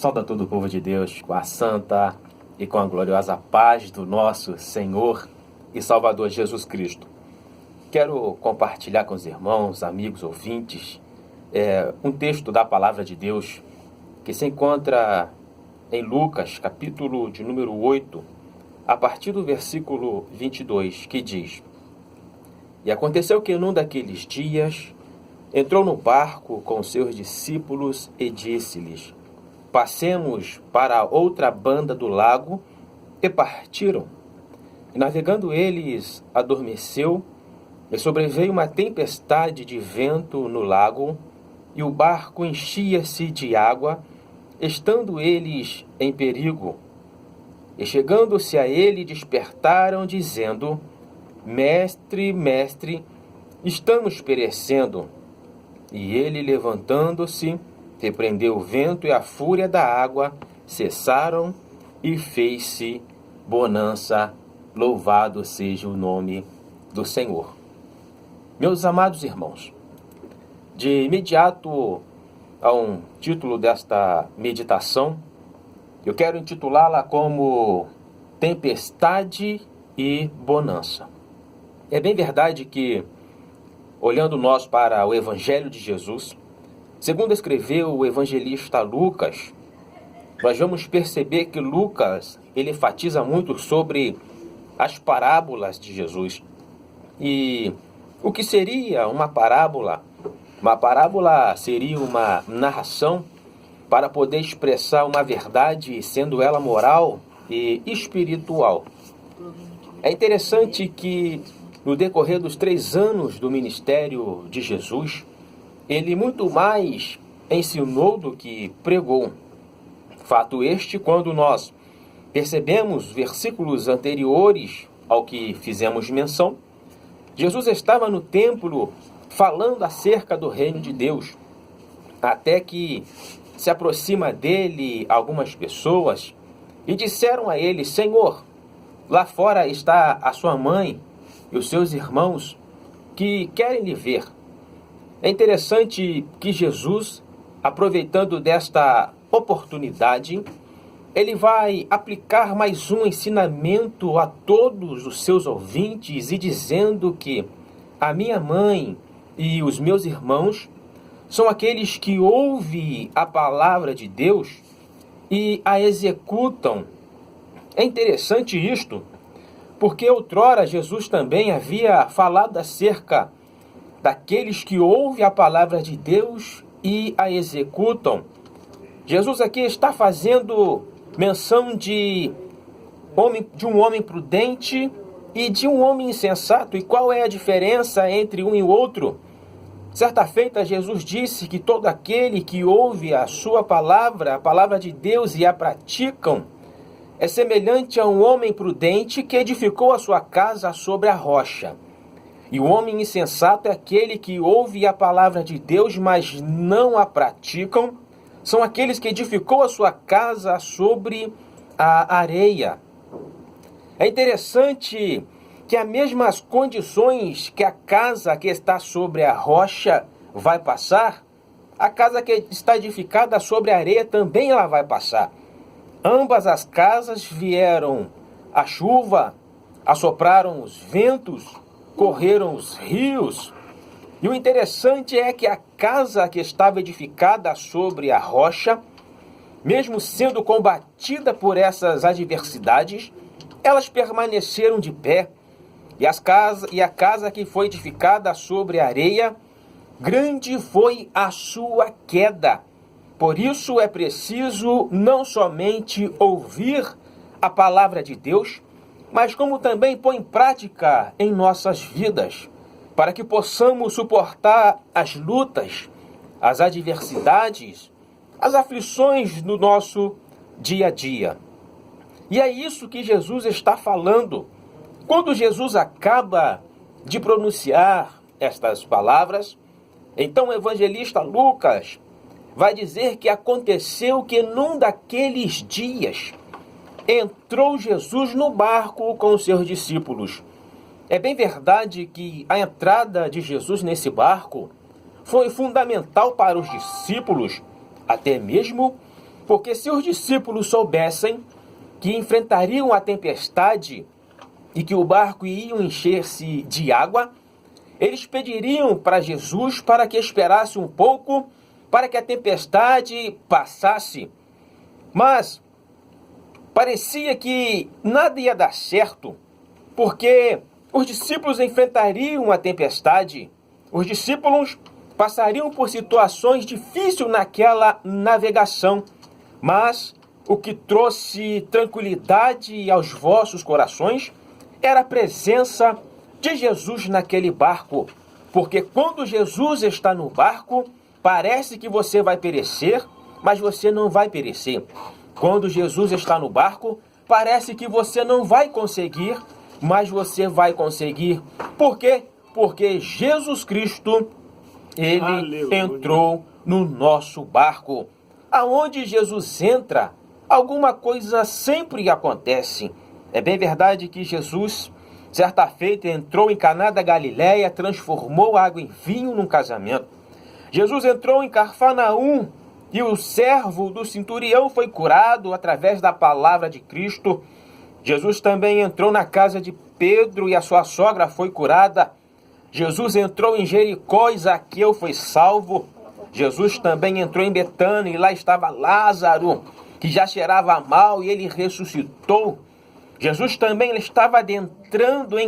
Sauda todo o povo de Deus com a santa e com a gloriosa paz do nosso Senhor e Salvador Jesus Cristo. Quero compartilhar com os irmãos, amigos, ouvintes, um texto da Palavra de Deus que se encontra em Lucas, capítulo de número 8, a partir do versículo 22, que diz: E aconteceu que num daqueles dias entrou no barco com seus discípulos e disse-lhes: Passemos para a outra banda do lago, e partiram. E navegando eles, adormeceu, e sobreveio uma tempestade de vento no lago, e o barco enchia-se de água, estando eles em perigo. E chegando-se a ele, despertaram, dizendo: Mestre, mestre, estamos perecendo. E ele, levantando-se, repreendeu o vento e a fúria da água, cessaram, e fez-se bonança. Louvado seja o nome do Senhor. Meus amados irmãos, de imediato ao título desta meditação, eu quero intitulá-la como Tempestade e Bonança. É bem verdade que, olhando nós para o Evangelho de Jesus, segundo escreveu o evangelista Lucas, nós vamos perceber que Lucas ele enfatiza muito sobre as parábolas de Jesus. E o que seria uma parábola? Uma parábola seria uma narração para poder expressar uma verdade, sendo ela moral e espiritual. É interessante que, no decorrer dos 3 anos do ministério de Jesus, ele muito mais ensinou do que pregou. Fato este, quando nós percebemos versículos anteriores ao que fizemos menção, Jesus estava no templo falando acerca do reino de Deus, até que se aproxima dele algumas pessoas e disseram a ele: Senhor, lá fora está a sua mãe e os seus irmãos que querem lhe ver. É interessante que Jesus, aproveitando desta oportunidade, ele vai aplicar mais um ensinamento a todos os seus ouvintes e dizendo que a minha mãe e os meus irmãos são aqueles que ouvem a palavra de Deus e a executam. É interessante isto, porque outrora Jesus também havia falado acerca daqueles que ouvem a palavra de Deus e a executam. Jesus aqui está fazendo menção de um homem prudente e de um homem insensato. E qual é a diferença entre um e o outro? Certa feita, Jesus disse que todo aquele que ouve a sua palavra, a palavra de Deus, e a praticam, é semelhante a um homem prudente que edificou a sua casa sobre a rocha. E o homem insensato é aquele que ouve a palavra de Deus, mas não a praticam. São aqueles que edificou a sua casa sobre a areia. É interessante que as mesmas condições que a casa que está sobre a rocha vai passar, a casa que está edificada sobre a areia também ela vai passar. Ambas as casas vieram a chuva, assopraram os ventos, correram os rios. E o interessante é que a casa que estava edificada sobre a rocha, mesmo sendo combatida por essas adversidades, elas permaneceram de pé. E a casa que foi edificada sobre a areia, grande foi a sua queda. Por isso é preciso não somente ouvir a palavra de Deus, mas como também pôr em prática em nossas vidas, para que possamos suportar as lutas, as adversidades, as aflições no nosso dia a dia. E é isso que Jesus está falando. Quando Jesus acaba de pronunciar estas palavras, então o evangelista Lucas vai dizer que aconteceu que num daqueles dias entrou Jesus no barco com os seus discípulos. É bem verdade que a entrada de Jesus nesse barco foi fundamental para os discípulos, até mesmo Porque se os discípulos soubessem que enfrentariam a tempestade e que o barco ia encher-se de água, eles pediriam para Jesus para que esperasse um pouco para que a tempestade passasse. Mas parecia que nada ia dar certo, porque os discípulos enfrentariam a tempestade, os discípulos passariam por situações difíceis naquela navegação, mas o que trouxe tranquilidade aos vossos corações era a presença de Jesus naquele barco, porque quando Jesus está no barco, parece que você vai perecer, mas você não vai perecer. Quando Jesus está no barco, parece que você não vai conseguir, mas você vai conseguir. Por quê? Porque Jesus Cristo, Ele Aleluia. Entrou no nosso barco. Aonde Jesus entra, alguma coisa sempre acontece. É bem verdade que Jesus, certa feita, entrou em Caná da Galileia, transformou água em vinho num casamento. Jesus entrou em Cafarnaum e o servo do centurião foi curado através da palavra de Cristo. Jesus também entrou na casa de Pedro e a sua sogra foi curada. Jesus entrou em Jericó e Zaqueu foi salvo. Jesus também entrou em Betânia e lá estava Lázaro, que já cheirava mal, e ele ressuscitou. Jesus também estava adentrando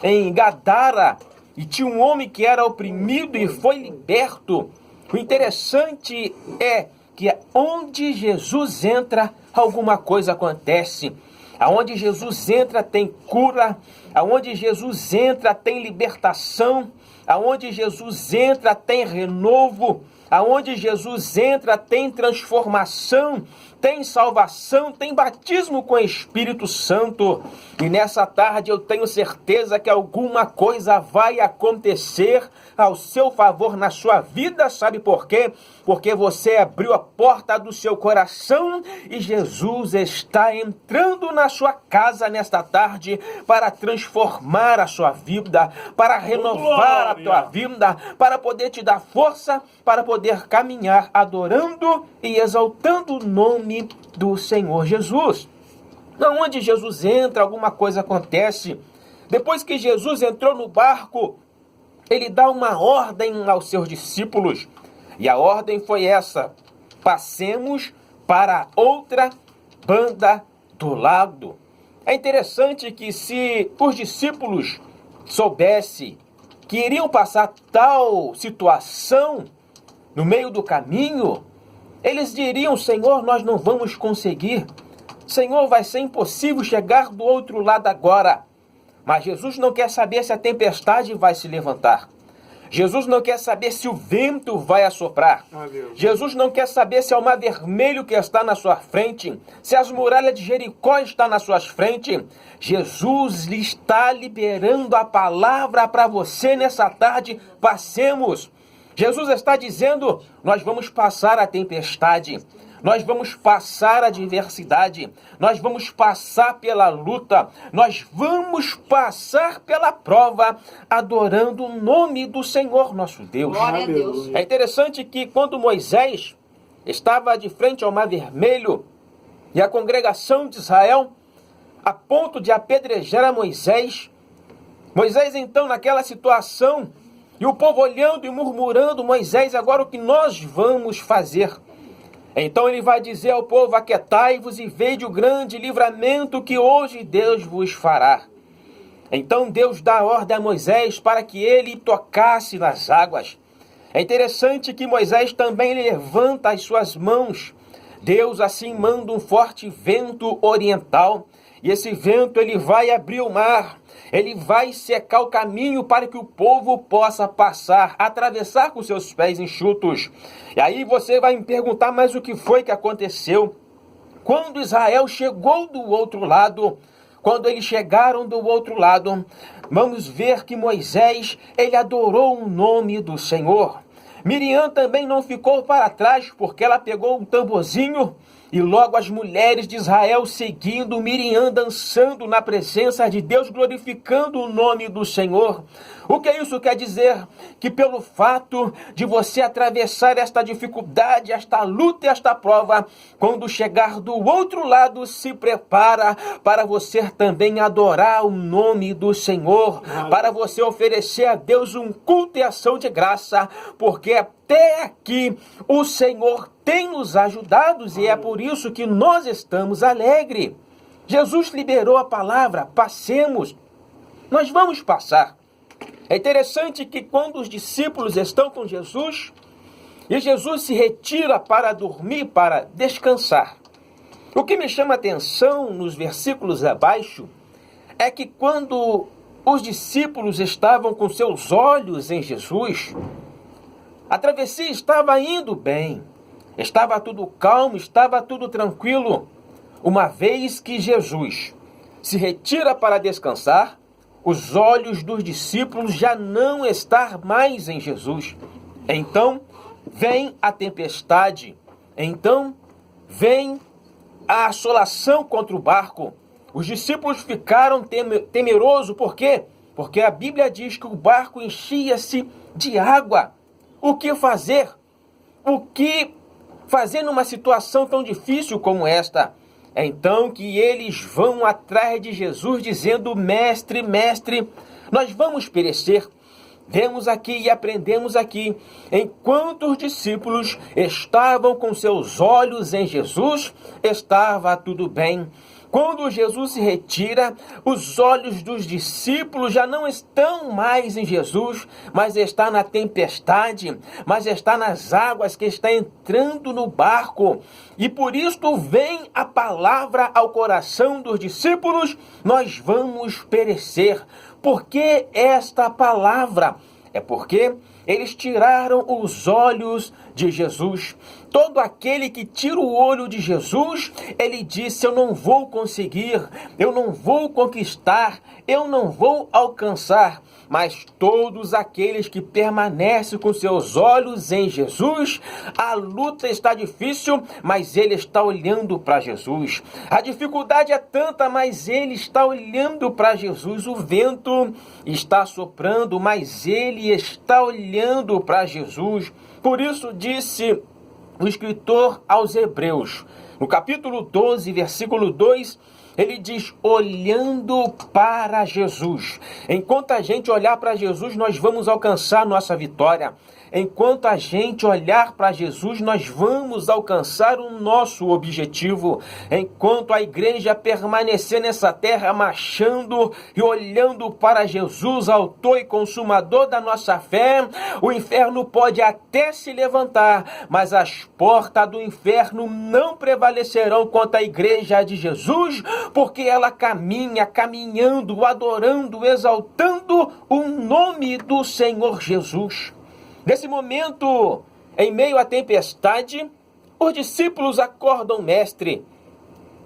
em Gadara, e tinha um homem que era oprimido e foi liberto. O interessante é que onde Jesus entra, alguma coisa acontece. Aonde Jesus entra tem cura, aonde Jesus entra tem libertação, aonde Jesus entra tem renovo, aonde Jesus entra tem transformação, tem salvação, tem batismo com o Espírito Santo. E nessa tarde eu tenho certeza que alguma coisa vai acontecer ao seu favor na sua vida. Sabe por quê? Porque você abriu a porta do seu coração e Jesus está entrando na sua casa nesta tarde para transformar a sua vida, para renovar a tua vida, para poder te dar força, para poder caminhar adorando e exaltando o nome do Senhor Jesus. Onde Jesus entra, alguma coisa acontece. Depois que Jesus entrou no barco, ele dá uma ordem aos seus discípulos. E a ordem foi essa: passemos para outra banda do lado. É interessante que se os discípulos soubessem que iriam passar tal situação no meio do caminho, eles diriam: Senhor, nós não vamos conseguir. Senhor, vai ser impossível chegar do outro lado agora. Mas Jesus não quer saber se a tempestade vai se levantar. Jesus não quer saber se o vento vai assoprar. Jesus não quer saber se é o mar vermelho que está na sua frente, se as muralhas de Jericó estão na sua frente. Jesus lhe está liberando a palavra para você nessa tarde. Passemos. Jesus está dizendo: nós vamos passar a tempestade, nós vamos passar a adversidade, nós vamos passar pela luta, nós vamos passar pela prova, adorando o nome do Senhor nosso Deus. Glória a Deus. É interessante que quando Moisés estava de frente ao Mar Vermelho e a congregação de Israel, a ponto de apedrejar a Moisés, então naquela situação, e o povo olhando e murmurando: Moisés, agora o que nós vamos fazer? Então ele vai dizer ao povo: aquietai-vos e vede o grande livramento que hoje Deus vos fará. Então Deus dá ordem a Moisés para que ele tocasse nas águas. É interessante que Moisés também levanta as suas mãos. Deus assim manda um forte vento oriental, e esse vento ele vai abrir o mar. Ele vai secar o caminho para que o povo possa passar, atravessar com seus pés enxutos. E aí você vai me perguntar: mas o que foi que aconteceu? Quando Israel chegou do outro lado, quando eles chegaram do outro lado, vamos ver que Moisés, ele adorou o nome do Senhor. Miriam também não ficou para trás, porque ela pegou um tamborzinho, e logo as mulheres de Israel seguindo Miriam, dançando na presença de Deus, glorificando o nome do Senhor. O que isso quer dizer? que pelo fato de você atravessar esta dificuldade, esta luta e esta prova, quando chegar do outro lado, se prepara para você também adorar o nome do Senhor, para você oferecer a Deus um culto e ação de graça, porque até aqui o Senhor tem nos ajudado e é por isso que nós estamos alegres. Jesus liberou a palavra, passemos. Nós vamos passar. É interessante que quando os discípulos estão com Jesus, e Jesus se retira para dormir, para descansar. O que me chama a atenção nos versículos abaixo é que quando os discípulos estavam com seus olhos em Jesus, a travessia estava indo bem, estava tudo calmo, estava tudo tranquilo. Uma vez que Jesus se retira para descansar, os olhos dos discípulos já não estão mais em Jesus. Então vem a tempestade, então vem a assolação contra o barco. Os discípulos ficaram temerosos, por quê? Porque a Bíblia diz que o barco enchia-se de água. O que fazer? O que fazer numa situação tão difícil como esta? É então que eles vão atrás de Jesus dizendo: Mestre, Mestre, nós vamos perecer. Vemos aqui e aprendemos aqui, enquanto os discípulos estavam com seus olhos em Jesus, estava tudo bem. Quando Jesus se retira, os olhos dos discípulos já não estão mais em Jesus, mas está na tempestade, mas está nas águas que está entrando no barco. E por isto vem a palavra ao coração dos discípulos: nós vamos perecer. Por que esta palavra? É porque eles tiraram os olhos de Jesus. Todo aquele que tira o olho de Jesus, ele disse: eu não vou conseguir, eu não vou conquistar, eu não vou alcançar. Mas todos aqueles que permanecem com seus olhos em Jesus, a luta está difícil, mas ele está olhando para Jesus. A dificuldade é tanta, mas ele está olhando para Jesus. O vento está soprando, mas ele está olhando para Jesus. Por isso disse o escritor aos Hebreus, no capítulo 12, versículo 2, ele diz: olhando para Jesus. Enquanto a gente olhar para Jesus, nós vamos alcançar nossa vitória. Enquanto a gente olhar para Jesus, nós vamos alcançar o nosso objetivo. Enquanto a igreja permanecer nessa terra marchando e olhando para Jesus, autor e consumador da nossa fé, o inferno pode até se levantar, mas as portas do inferno não prevalecerão contra a igreja de Jesus, porque ela caminha, caminhando, adorando, exaltando o nome do Senhor Jesus. Nesse momento, em meio à tempestade, os discípulos acordam o mestre.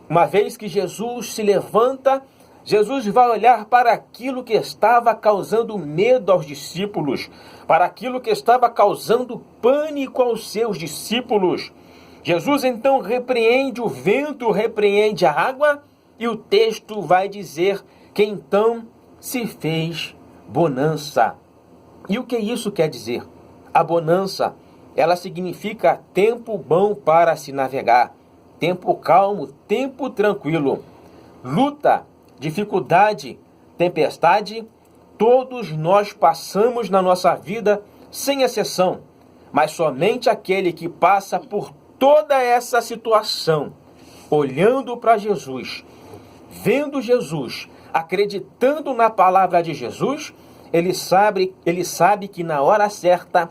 Uma vez que Jesus se levanta, Jesus vai olhar para aquilo que estava causando medo aos discípulos, para aquilo que estava causando pânico aos seus discípulos. Jesus então repreende o vento, repreende a água, e o texto vai dizer que então se fez bonança. E o que isso quer dizer? A bonança, ela significa tempo bom para se navegar, tempo calmo, tempo tranquilo. Luta, dificuldade, tempestade, todos nós passamos na nossa vida sem exceção, mas somente aquele que passa por toda essa situação, olhando para Jesus, vendo Jesus, acreditando na palavra de Jesus, ele sabe que na hora certa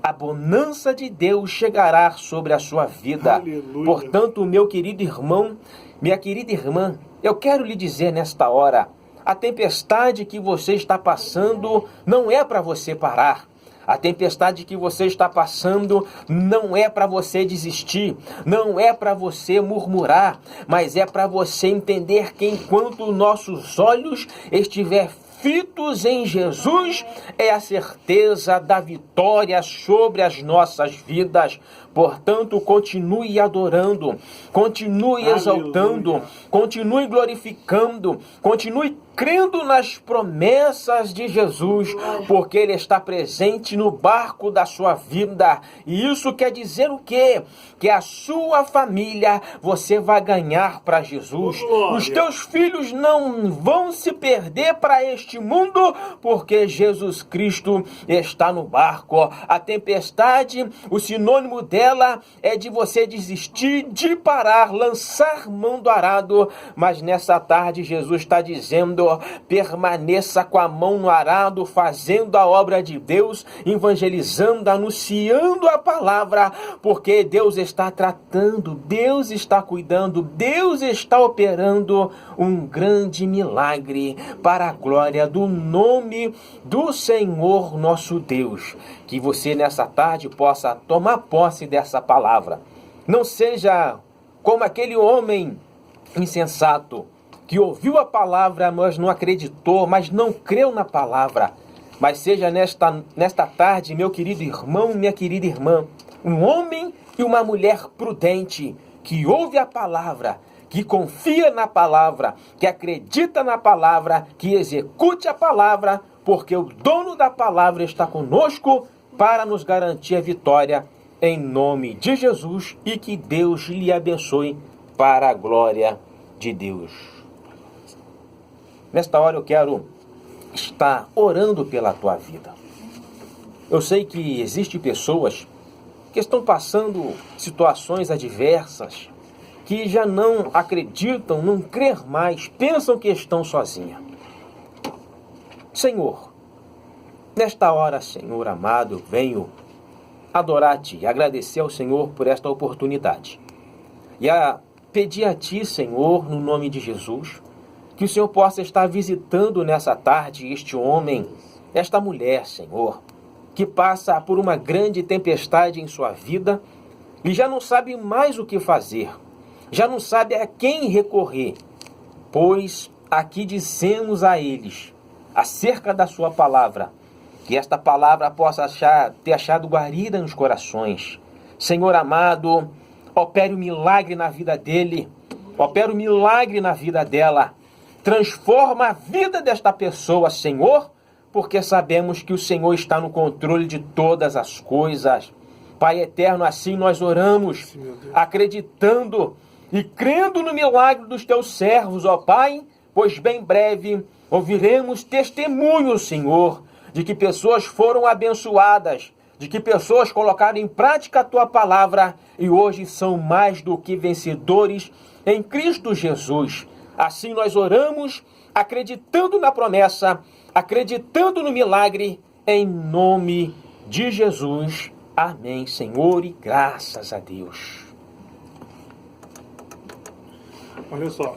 a bonança de Deus chegará sobre a sua vida. Aleluia. Portanto, meu querido irmão, minha querida irmã, eu quero lhe dizer nesta hora, a tempestade que você está passando não é para você parar. A tempestade que você está passando não é para você desistir, não é para você murmurar, mas é para você entender que enquanto nossos olhos estiver fitos em Jesus é a certeza da vitória sobre as nossas vidas. Portanto, continue adorando, continue exaltando, continue glorificando, continue crendo nas promessas de Jesus, porque Ele está presente no barco da sua vida. E isso quer dizer o quê? Que a sua família você vai ganhar para Jesus. Os teus filhos não vão se perder para este mundo, porque Jesus Cristo está no barco. A tempestade, o sinônimo dela é de você desistir, de parar, lançar mão do arado. Mas nessa tarde Jesus está dizendo: permaneça com a mão no arado, fazendo a obra de Deus, evangelizando, anunciando a palavra, porque Deus está tratando, Deus está cuidando, Deus está operando um grande milagre para a glória do nome do Senhor nosso Deus. Que você nessa tarde possa tomar posse dessa palavra. Não seja como aquele homem insensato que ouviu a palavra, mas não acreditou, mas não creu na palavra. Mas seja nesta tarde, meu querido irmão, minha querida irmã, um homem e uma mulher prudente, que ouve a palavra, que confia na palavra, que acredita na palavra, que execute a palavra, porque o dono da palavra está conosco para nos garantir a vitória, em nome de Jesus, e que Deus lhe abençoe para a glória de Deus. Nesta hora eu quero estar orando pela tua vida. Eu sei que existem pessoas que estão passando situações adversas, que já não acreditam, não creem mais, pensam que estão sozinhas. Senhor, nesta hora, Senhor amado, venho adorar-te e agradecer ao Senhor por esta oportunidade. E pedir a ti, Senhor, no nome de Jesus, que o Senhor possa estar visitando nessa tarde este homem, esta mulher, Senhor, que passa por uma grande tempestade em sua vida e já não sabe mais o que fazer, já não sabe a quem recorrer, pois aqui dizemos a eles, acerca da sua palavra, que esta palavra possa ter achado guarida nos corações. Senhor amado, opere um milagre na vida dele, opere um milagre na vida dela. Transforma a vida desta pessoa, Senhor, porque sabemos que o Senhor está no controle de todas as coisas. Pai eterno, assim nós oramos, acreditando e crendo no milagre dos teus servos, ó Pai, pois bem breve ouviremos testemunho, Senhor, de que pessoas foram abençoadas, de que pessoas colocaram em prática a tua palavra e hoje são mais do que vencedores em Cristo Jesus. Assim nós oramos, acreditando na promessa, acreditando no milagre, em nome de Jesus. Amém, Senhor, e graças a Deus. Olha só.